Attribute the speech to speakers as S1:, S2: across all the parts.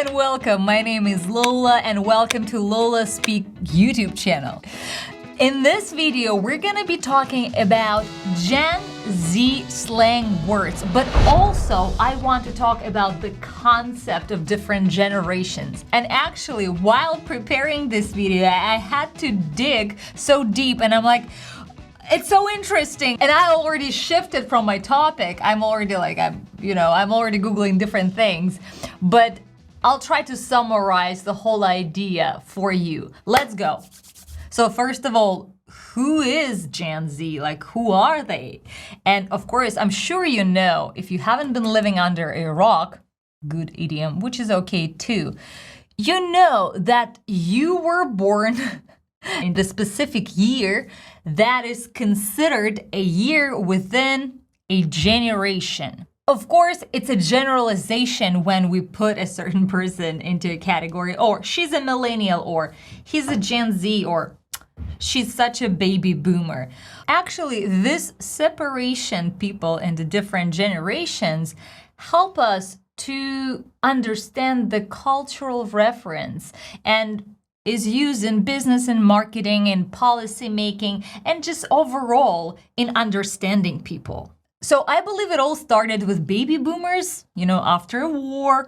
S1: and welcome. My name is Lola and welcome to LOLA SPEAK YouTube channel. In this video, we're gonna be talking about Gen Z slang words, but also I want to talk about the concept of different generations. And actually, while preparing this video, I had to dig so deep and I'm like, it's so interesting. And I already shifted from my topic. I'm already Googling different things, but I'll try to summarize the whole idea for you. Let's go. So first of all, who is Gen Z? Like, who are they? And of course, I'm sure you know, if you haven't been living under a rock, good idiom, which is okay too, you know that you were born in the specific year that is considered a year within a generation. Of course, it's a generalization when we put a certain person into a category, or she's a millennial, or he's a Gen Z, or she's such a baby boomer. Actually, this separation people into different generations help us to understand the cultural reference and is used in business and marketing and policy making and just overall in understanding people. So I believe it all started with baby boomers. You know, after a war,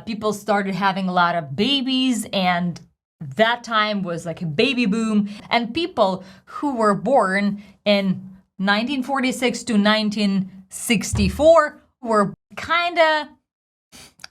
S1: people started having a lot of babies, and that time was like a baby boom. And people who were born in 1946 to 1964 were kind of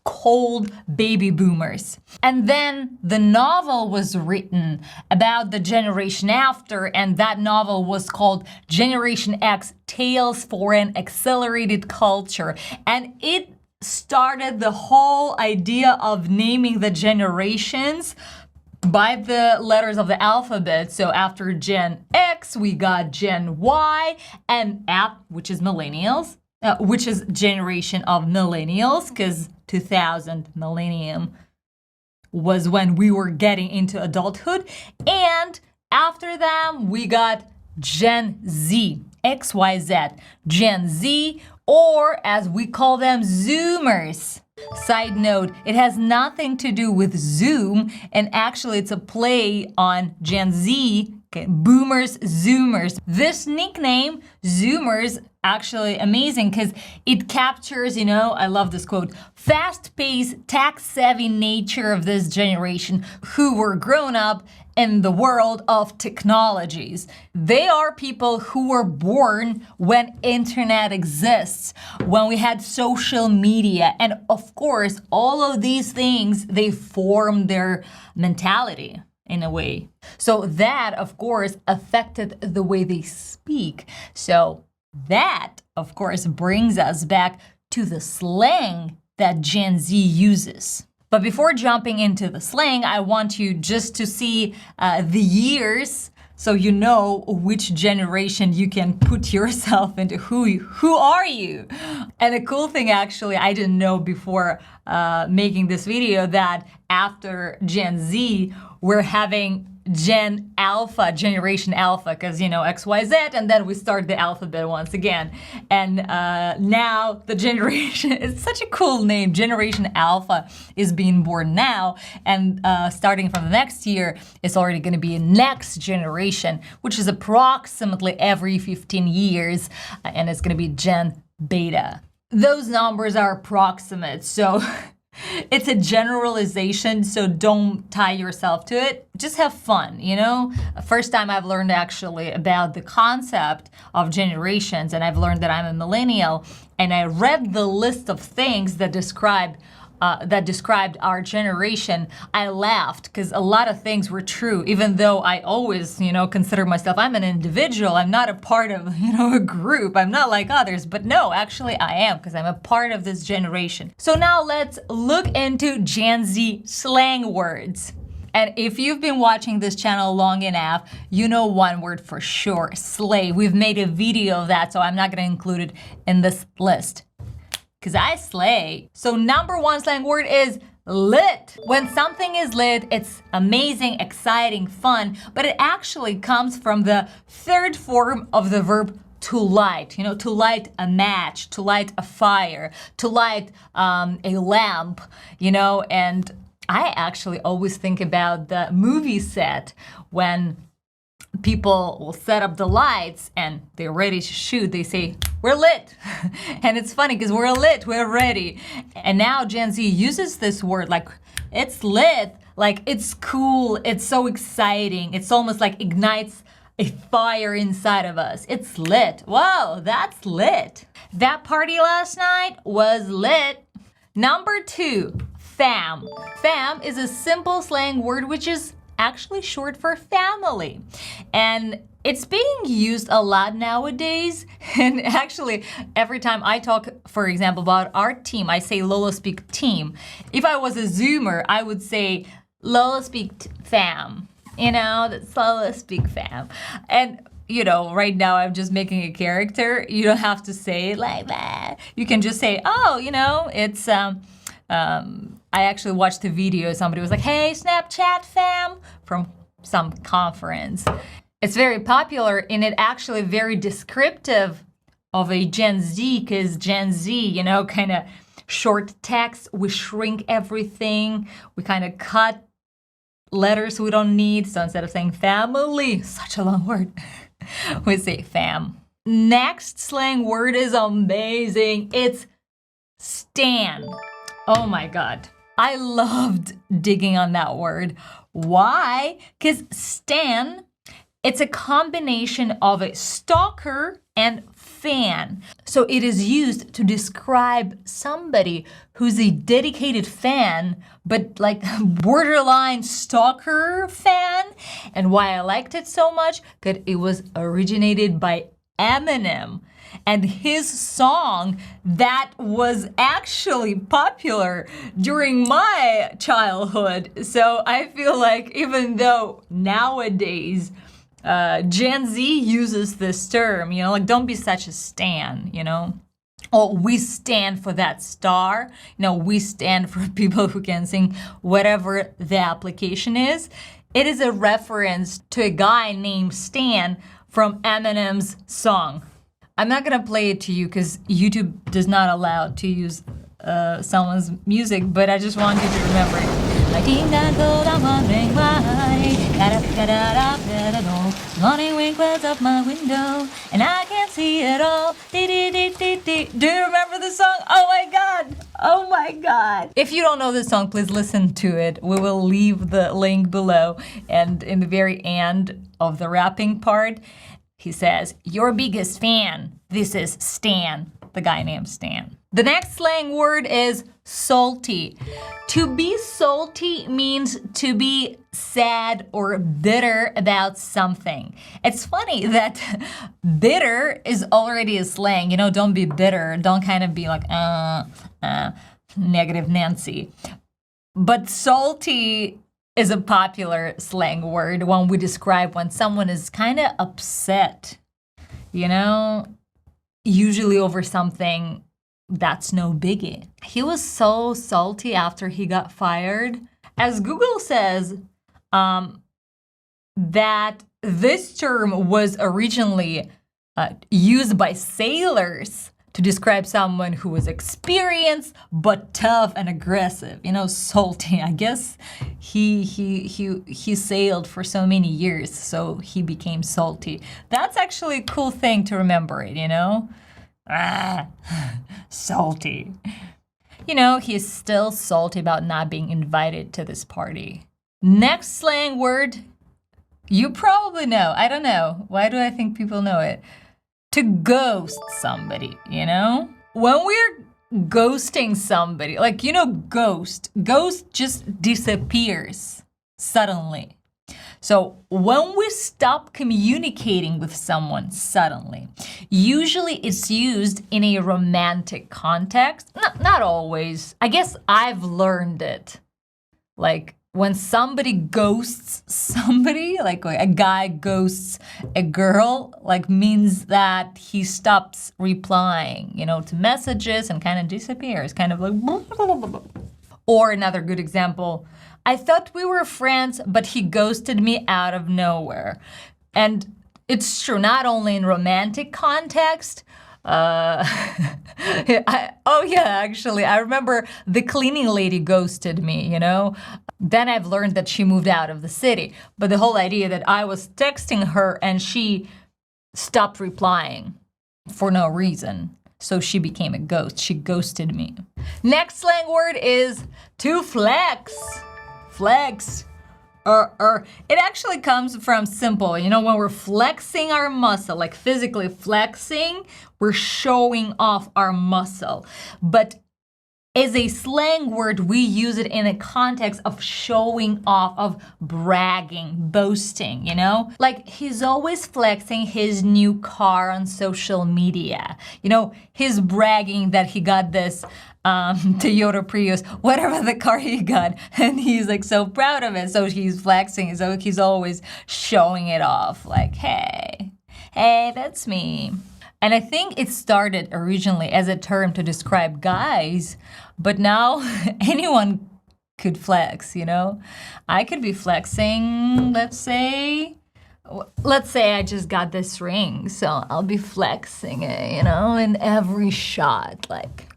S1: cold baby boomers. And then the novel was written about the generation after, and that novel was called Generation X: Tales for an Accelerated Culture. And it started the whole idea of naming the generations by the letters of the alphabet. So after Gen X, we got Gen Y, and F, which is millennials, which is generation of millennials, because 2000 millennium was when we were getting into adulthood. And after them, we got Gen Z, XYZ, Gen Z, or as we call them, Zoomers. Side note, it has nothing to do with Zoom, and actually it's a play on Gen Z, okay, boomers, Zoomers. This nickname, Zoomers, actually amazing because it captures, I love this quote, fast-paced, tech-savvy nature of this generation who were grown up in the world of technologies. They are people who were born when internet exists, when we had social media, and of course, all of these things, they form their mentality in a way. So that, of course, affected the way they speak. So that, of course, brings us back to the slang that Gen Z uses. But before jumping into the slang, I want you just to see the years so you know which generation you can put yourself into. Who are you? And a cool thing, actually, I didn't know before making this video, that after Gen Z, we're having Generation Alpha, because, XYZ, and then we start the alphabet once again. And now the generation, it's such a cool name, Generation Alpha is being born now, and starting from the next year, it's already going to be a next generation, which is approximately every 15 years, and it's going to be Gen Beta. Those numbers are approximate, so it's a generalization, so don't tie yourself to it. Just have fun, First time I've learned actually about the concept of generations, and I've learned that I'm a millennial, and I read the list of things that described our generation. I laughed because a lot of things were true, even though I always, consider myself, I'm an individual. I'm not a part of, a group. I'm not like others. But no, actually I am, because I'm a part of this generation. So now let's look into Gen Z slang words. And if you've been watching this channel long enough, you know one word for sure, slay. We've made a video of that, so I'm not going to include it in this list, because I slay. So number one slang word is lit. When something is lit, it's amazing, exciting, fun, but it actually comes from the third form of the verb to light, to light a match, to light a fire, to light a lamp, and I actually always think about the movie set when people will set up the lights and they're ready to shoot. They say, we're lit. And it's funny because we're lit, we're ready. And now Gen Z uses this word like, it's lit, like it's cool, it's so exciting. It's almost like ignites a fire inside of us. It's lit. Whoa, that's lit. That party last night was lit. Number 2, fam. Fam is a simple slang word which is actually short for family. And it's being used a lot nowadays. And actually, every time I talk, for example, about our team, I say LOLA Speak team. If I was a Zoomer, I would say LOLA Speak fam. That's LOLA Speak fam. And right now I'm just making a character. You don't have to say it like that. You can just say, it's I actually watched a video. Somebody was like, hey, Snapchat fam, from some conference. It's very popular and it actually very descriptive of a Gen Z, because Gen Z, kind of short text, we shrink everything, we kind of cut letters we don't need. So instead of saying family, such a long word, we say fam. Next slang word is amazing. It's stan. Oh my God. I loved digging on that word. Why? Because stan, it's a combination of a stalker and fan. So it is used to describe somebody who's a dedicated fan, but like borderline stalker fan. And why I liked it so much? Because it was originated by Eminem. And his song that was actually popular during my childhood. So I feel like even though nowadays Gen Z uses this term, like don't be such a stan, Oh, we stand for that star. We stand for people who can sing whatever the application is. It is a reference to a guy named Stan from Eminem's song. I'm not gonna play it to you because YouTube does not allow to use someone's music, but I just want you to remember it. I think that gold, I'm wondering why. Morning wind clouds up my window, and I can't see it all. Do you remember the song? Oh my God! Oh my God! If you don't know this song, please listen to it. We will leave the link below, and in the very end of the rapping part, he says, your biggest fan, this is Stan, the guy named Stan. The next slang word is salty. To be salty means to be sad or bitter about something. It's funny that bitter is already a slang. Don't be bitter. Don't kind of be like, negative Nancy. But salty is a popular slang word when we describe when someone is kind of upset, usually over something that's no biggie. He was so salty after he got fired. As Google says, that this term was originally used by sailors to describe someone who was experienced but tough and aggressive, salty. I guess he sailed for so many years, so he became salty. That's actually a cool thing to remember it, salty. He's still salty about not being invited to this party. Next slang word, you probably know. I don't know. Why do I think people know it? To ghost somebody, When we're ghosting somebody, like, ghost just disappears suddenly. So when we stop communicating with someone suddenly, usually it's used in a romantic context. Not always. I guess I've learned it. Like when somebody ghosts somebody, like a guy ghosts a girl, like means that he stops replying, to messages and kind of disappears, kind of like. Or another good example, I thought we were friends, but he ghosted me out of nowhere. And It's true, not only in romantic context. Oh yeah, actually, I remember the cleaning lady ghosted me, you know? Then I've learned that she moved out of the city. But the whole idea that I was texting her and she stopped replying for no reason. So she became a ghost. She ghosted me. Next slang word is to flex. Flex. It actually comes from simple. You know, when we're flexing our muscle, like physically flexing, we're showing off our muscle. But as a slang word, we use it in a context of showing off, of bragging, boasting, you know? Like, he's always flexing his new car on social media. You know, he's bragging that he got this Toyota Prius, whatever the car he got, and he's like so proud of it. So he's flexing, so he's always showing it off, like, hey, that's me. And I think it started originally as a term to describe guys, but now anyone could flex, you know? I could be flexing, let's say I just got this ring, so I'll be flexing it, you know, in every shot, like.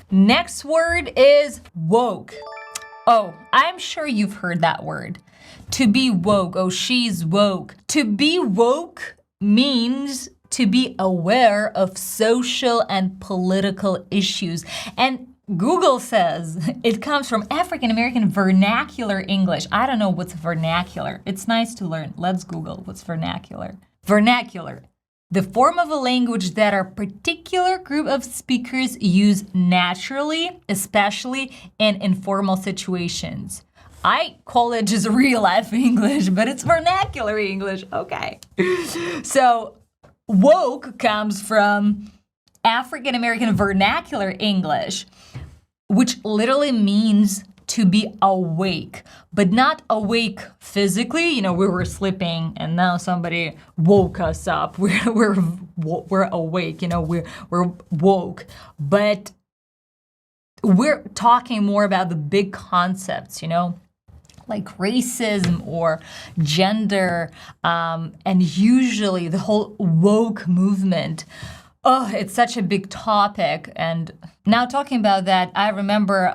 S1: Next word is woke. Oh, I'm sure you've heard that word. To be woke. Oh, she's woke. To be woke means to be aware of social and political issues. And Google says it comes from African American vernacular English. I don't know what's vernacular. It's nice to learn. Let's Google what's vernacular. Vernacular. The form of a language that a particular group of speakers use naturally, especially in informal situations. I call it just real life English, but it's vernacular English. Okay. So woke comes from African American vernacular English, which literally means to be awake, but not awake physically. You know, we were sleeping and now somebody woke us up. We're awake, you know, we're woke. But we're talking more about the big concepts, you know, like racism or gender, and usually the whole woke movement. Oh, it's such a big topic. And now talking about that, I remember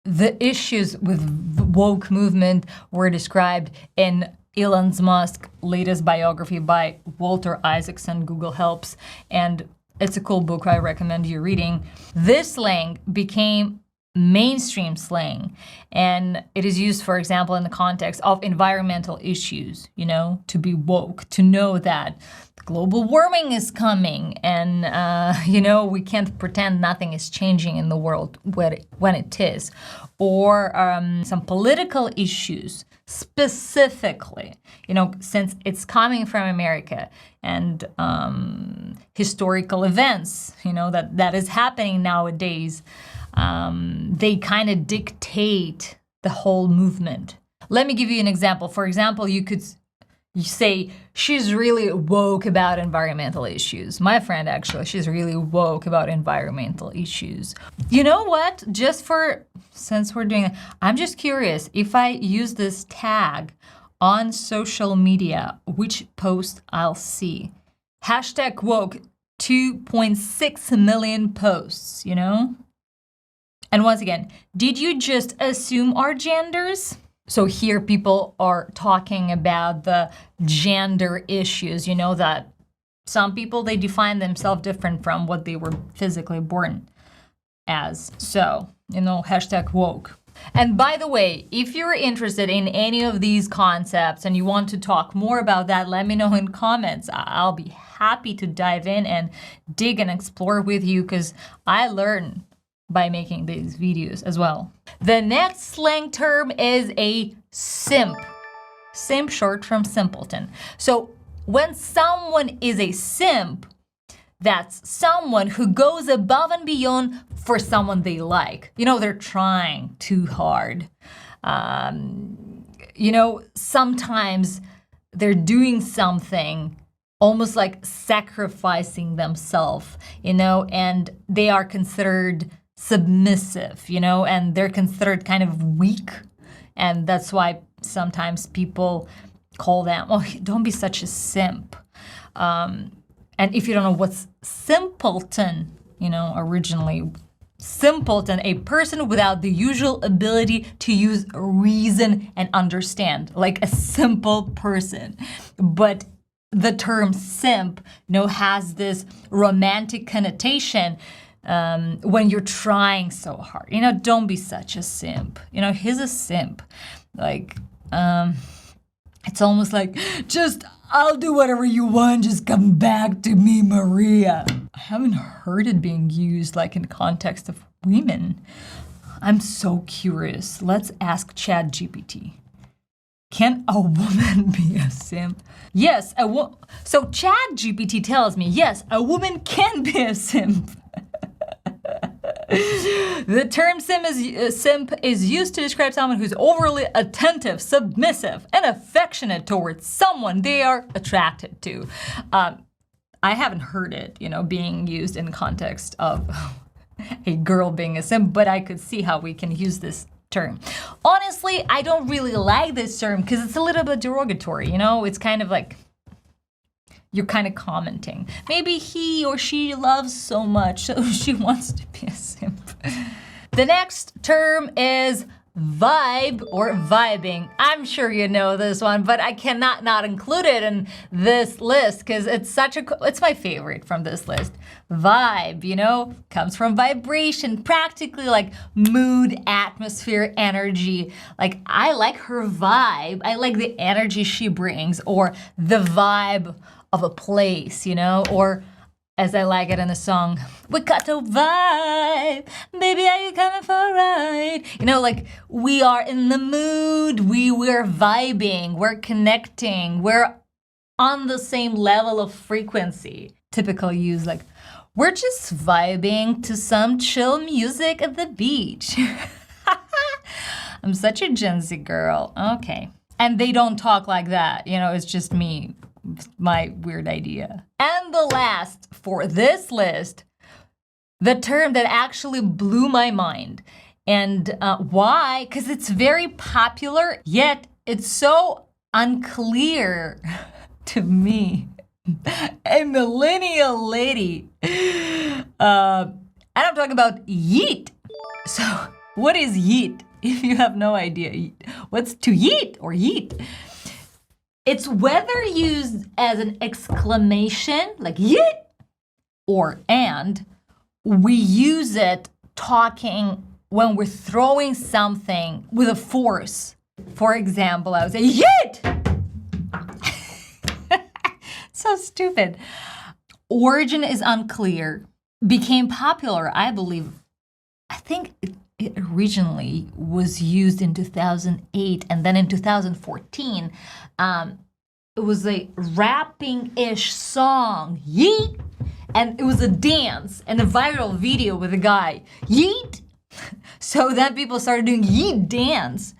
S1: the issues with the woke movement were described in Elon Musk's latest biography by Walter Isaacson, Google Helps, and it's a cool book I recommend you reading. This slang became mainstream slang, and it is used, for example, in the context of environmental issues, you know, to be woke, to know that global warming is coming, and you know, we can't pretend nothing is changing in the world when it is. Or some political issues specifically, you know, since it's coming from America, and historical events, you know, that is happening nowadays, they kind of dictate the whole movement. Let me give you an example. For example, you say, she's really woke about environmental issues. My friend, actually, she's really woke about environmental issues. You know what? Since we're doing it, I'm just curious, if I use this tag on social media, which post I'll see. Hashtag woke, 2.6 million posts, you know? And once again, did you just assume our genders? So here people are talking about the gender issues, you know, that some people, they define themselves different from what they were physically born as. So, you know, hashtag woke. And by the way, if you're interested in any of these concepts and you want to talk more about that, let me know in comments. I'll be happy to dive in and dig and explore with you, because I learn by making these videos as well. The next slang term is a SIMP. SIMP, short from simpleton. So when someone is a SIMP, that's someone who goes above and beyond for someone they like. You know, they're trying too hard. You know, sometimes they're doing something almost like sacrificing themselves, you know, and they are considered submissive, you know, and they're considered kind of weak. And that's why sometimes people call them, oh, don't be such a simp. And if you don't know what's simpleton, originally, simpleton, a person without the usual ability to use reason and understand, like a simple person. But the term simp, has this romantic connotation when you're trying so hard. Don't be such a simp. He's a simp. Like, it's almost like, I'll do whatever you want, just come back to me, Maria. I haven't heard it being used like in context of women. I'm so curious. Let's ask ChatGPT. Can a woman be a simp? Yes, so ChatGPT tells me, yes, a woman can be a simp. The term simp is used to describe someone who's overly attentive, submissive, and affectionate towards someone they are attracted to. I haven't heard it, being used in context of a girl being a simp, but I could see how we can use this term. Honestly, I don't really like this term because it's a little bit derogatory, It's kind of like you're kind of commenting. Maybe he or she loves so much, so she wants to be a simp. The next term is vibe or vibing. I'm sure you know this one, but I cannot not include it in this list because it's my favorite from this list. Vibe, comes from vibration, practically like mood, atmosphere, energy. Like, I like her vibe. I like the energy she brings, or the vibe of a place, or as I like it in the song, we got to vibe, baby, are you coming for a ride? Like, we are in the mood, we're vibing, we're connecting, we're on the same level of frequency. Typical use, like, we're just vibing to some chill music at the beach. I'm such a Gen Z girl. Okay. And they don't talk like that, it's just me. My weird idea. And the last for this list, the term that actually blew my mind. And why? Because it's very popular, yet it's so unclear to me. A millennial lady. And I'm talking about yeet. So what is yeet? If you have no idea, what's to yeet or yeet? It's whether used as an exclamation, like yeet, or and. We use it talking when we're throwing something with a force. For example, I would say, yeet! So stupid. Origin is unclear. Became popular, I believe. I think it originally was used in 2008, and then in 2014, it was a rapping-ish song, yeet, and it was a dance and a viral video with a guy, yeet. So then people started doing yeet dance,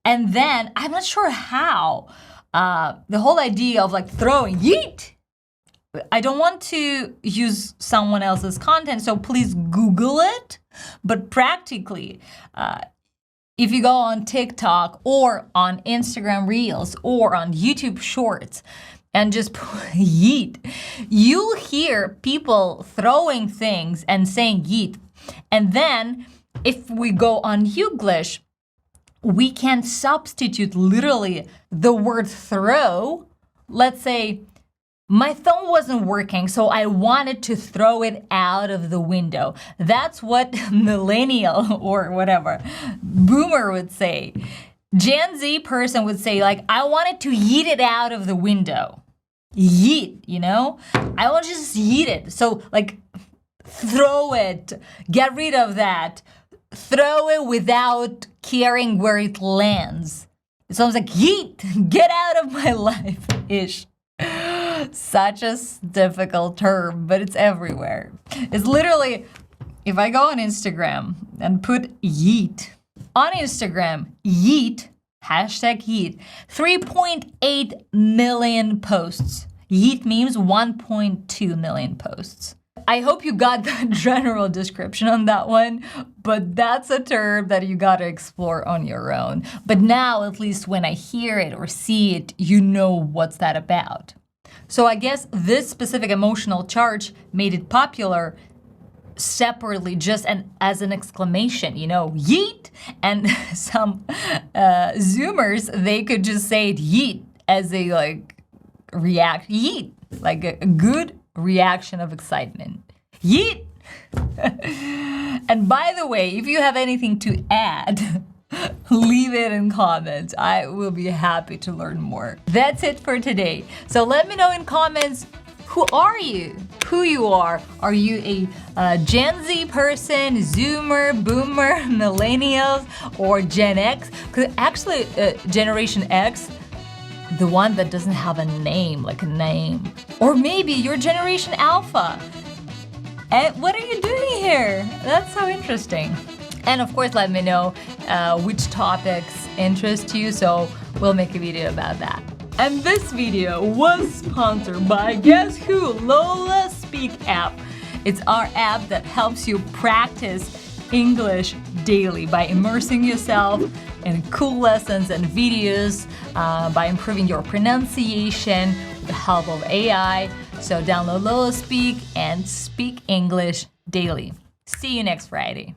S1: and then I'm not sure how the whole idea of like throwing yeet. I don't want to use someone else's content, so please Google it. But practically, if you go on TikTok or on Instagram Reels or on YouTube Shorts and just put yeet, you'll hear people throwing things and saying yeet. And then if we go on Youglish, we can substitute literally the word throw. Let's say, my phone wasn't working, so I wanted to throw it out of the window. That's what millennial or whatever boomer would say. Gen Z person would say, like, I wanted to yeet it out of the window. Yeet, I want to just yeet it. So, like, throw it, get rid of that. Throw it without caring where it lands. It sounds like yeet, get out of my life-ish. Such a difficult term, but it's everywhere. It's literally, if I go on Instagram and put yeet, on Instagram, yeet, hashtag yeet, 3.8 million posts. Yeet memes, 1.2 million posts. I hope you got the general description on that one, but that's a term that you gotta explore on your own. But now, at least when I hear it or see it, you know what's that about. So I guess this specific emotional charge made it popular separately, just as an exclamation, you know, yeet. And some Zoomers, they could just say it yeet as they like react, yeet, like a good reaction of excitement. Yeet! And by the way, if you have anything to add, leave it in comments. I will be happy to learn more. That's it for today. So let me know in comments, who are you? Who you are? Are you a Gen Z person, Zoomer, Boomer, Millennials, or Gen X? Because actually, Generation X, the one that doesn't have a name, like a name. Or maybe you're Generation Alpha. And what are you doing here? That's so interesting. And of course, let me know which topics interest you, so we'll make a video about that. And this video was sponsored by, guess who? LOLA SPEAK app. It's our app that helps you practice English daily by immersing yourself in cool lessons and videos, by improving your pronunciation with the help of AI. So download LOLA SPEAK and speak English daily. See you next Friday.